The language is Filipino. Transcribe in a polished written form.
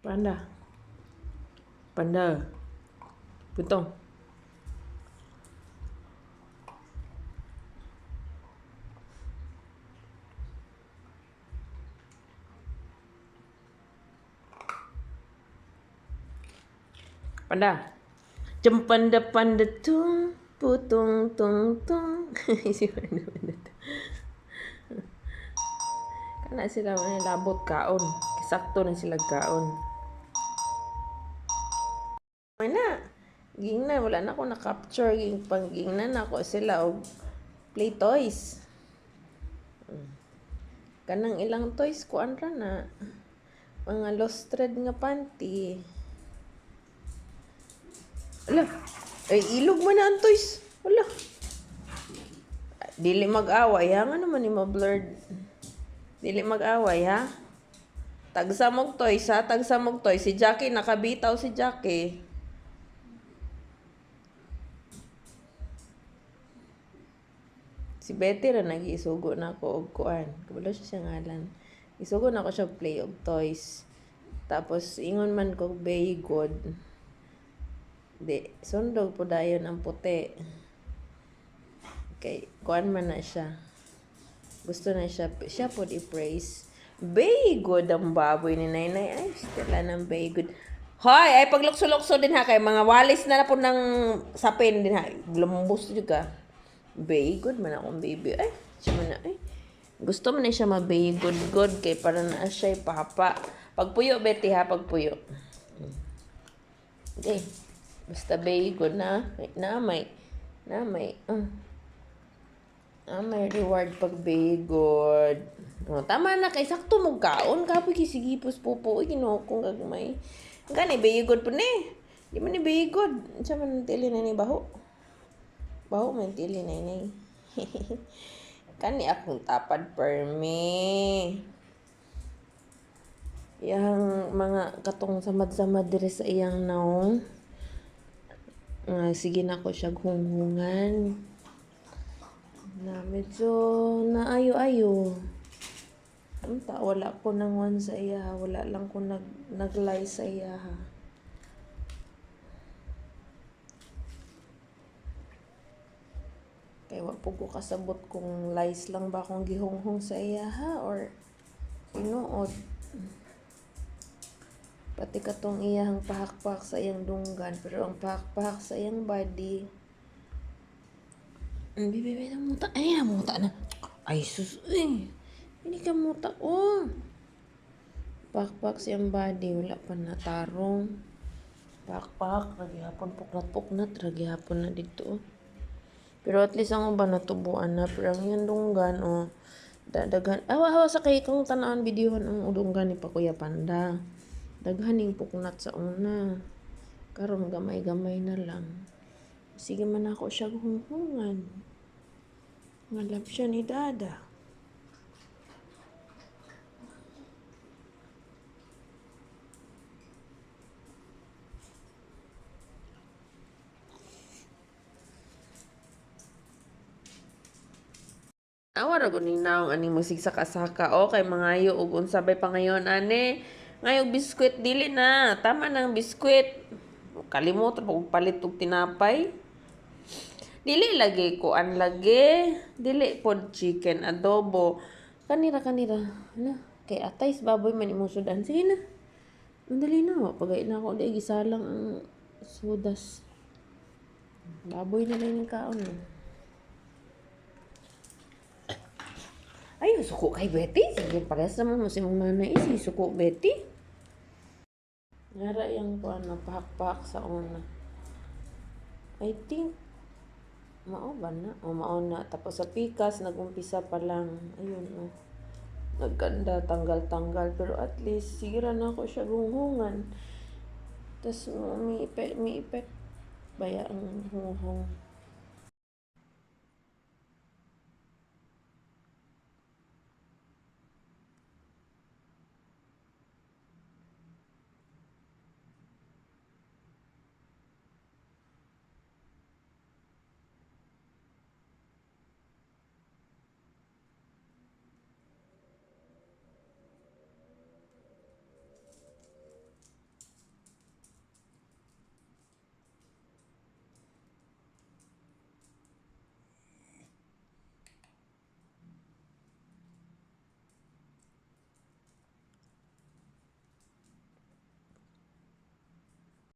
Panda. Panda. Puntong. Panda. Panda panda tung putung tung tung. Si panda. Kana sila may labot kaon. Sakto na sila kaon. Mana? Gingnan wala na ako na-capture ging panggingnan ako sila og play toys. Kanang ilang toys ko ra na. Mga lost thread nga panty. Ala, ay ilog man na ang toys. Wala. Dili mag-away ha. Nga naman ni ma-blurred. Dili mag-away ha. Tagsa mong toys ha. Tagsa mong toys. Si Jackie, nakabitaw si Jackie. Si Betty ra nag-isugo na ako og kuan. Kabalo siya ngalan. Isugo na ako siya play og toys. Tapos ingon man ko very good. Di, sundog po dayon ang puti. Okay, kuan man na siya. Gusto na siya po i-praise. Very good ang baboy ni Nainay. Ay, stila ng very good. Hoy, ay paglukso-lukso din ha. Kay mga walis na po ng sapin din ha. Lumbos juga. Very good man akong baby. Ay, siya man na. Ay, gusto man na siya ma-very good. Kay para na siya papa. Pagpuyo, Betty ha. Pagpuyo. Okay. Basta very good na. May reward pag very good. Oh, tama na kay sakto mo kaon kapoy kisigipos pupo gino kung gagmay. Gani very good po ni. Di man ni very good. Sa man tili na ni baho. Baho man tili na ni. Kani akong tapad permi. Yang mga katong samad-samad dire sa iyang naong. Sige na ko siya hunghungan. Na medyo naayo-ayo. Wala ko nang one sa iya. Wala lang ko nag-lie sa iya. Kaya wala po ko kasabot kung lies lang ba akong gihunghung sa iya ha? Or inuod. Pati katong iyang pahakpak sa iyang dunggan. Pero ang pahakpak sa iyang body. Bibi, namuta. Ay, namuta na. Ay, sus. Ay, hindi ka muta. Oh. Pahakpak sa iyang body. Wala pa natarong. Pahakpak. Ragyapon, puknat-puknat. Ragyapon na dito. Pero at least ang ba natubuan na. Pero ang iyang dunggan, oh. Daghan. Awa sa kay kung tanaan videohan ang udunggan ni Pakuya Panda. Daghaning puknat sa una. Karon gamay-gamay na lang. Sige man ako siya hunghungan. Ngalap siya ni Dada. Awara ko ning naong aning musig sa kasaka. Okay, mangayo ug unsabay pa ngayon ane. Ngayong biskwit dili na. Tama nang biskwit. Kalimot og palit og tinapay. Dili lagi kuan lagi. Dili pod chicken adobo. Kanira. Na, kay atay baboy man imong sudan. Sige na. Andali na. Pagay na ako di gisalang ang sudas. Baboy na lang yung kaon. Ay, suko kay Betty. Sige, parehas naman mo si mong nanay. Si suko Betty. Ngara yung kuan na pahakpak sa una. I think mao ba na? O mao na. Tapos sa pikas, nag-umpisa pa lang. Ayun, oh. Nagkanda, tanggal-tanggal. Pero at least, sigira na ako siya gunghungan. Tapos, may effect. Baya ang hunghung.